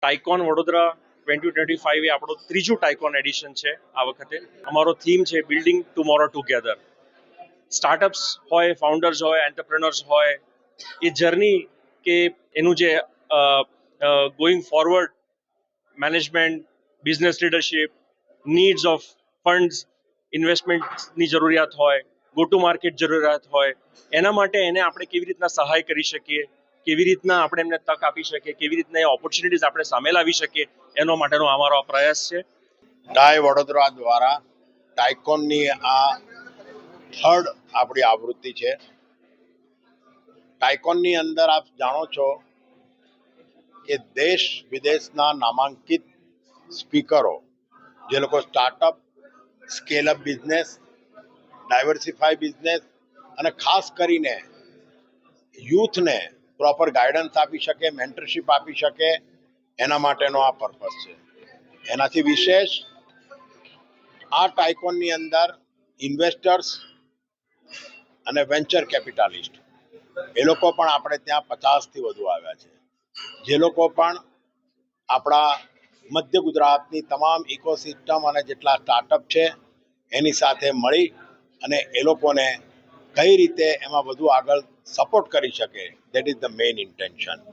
Tycoon Vadodara 2025 એ આપણો ત્રીજું Tycoon addition છે. આ વખતે અમારો થીમ છે બિલ્ડિંગ ટુમોરો ટુગેધર. સ્ટાર્ટઅપ્સ હોય, ફાઉન્ડર્સ હોય, એન્ટરપ્રેનર્સ હોય, એ જર્ની કે એનું જે going forward management, business leadership, needs of funds, ઇન્વેસ્ટમેન્ટની જરૂરિયાત હોય, ગો ટુ માર્કેટ જરૂરિયાત હોય, એના માટે એને આપણે કેવી રીતના સહાય કરી શકીએ, કેવી રીતના આપણે એમને તક આપી શકીએ, કેવી રીતના એ ઓપોર્ચ્યુનિટીઝ આપણે સામે લાવી શકીએ, એનો માટેનો અમારો આ પ્રયાસ છે. ટાઈ વડોદરા દ્વારા ટાઇકોનની આ થર્ડ આપણી આવૃત્તિ છે. ટાઇકોનની અંદર આપ જાણો છો કે દેશ વિદેશના નામાંકિત સ્પીકરો, જે લોકો startup, scale up business, diversify business અને ખાસ કરીને યુથને પ્રોપર ગાઈડન્સ આપી શકે, મેન્ટરશિપ આપી શકે, એના માટેનો આ પર્પસ છે. એનાથી વિશેષ આ ટાઇકોનની અંદર ઇન્વેસ્ટર્સ અને વેન્ચર કેપિટાલિસ્ટ એ લોકો પણ આપણે ત્યાં 50થી વધુ આવ્યા છે, જે લોકો પણ આપણા મધ્ય ગુજરાતની તમામ ઇકોસિસ્ટમ અને જેટલા સ્ટાર્ટઅપ છે એની સાથે મળી અને એ લોકોને કઈ રીતે એમાં વધુ આગળ સપોર્ટ કરી શકે, that is the main intention.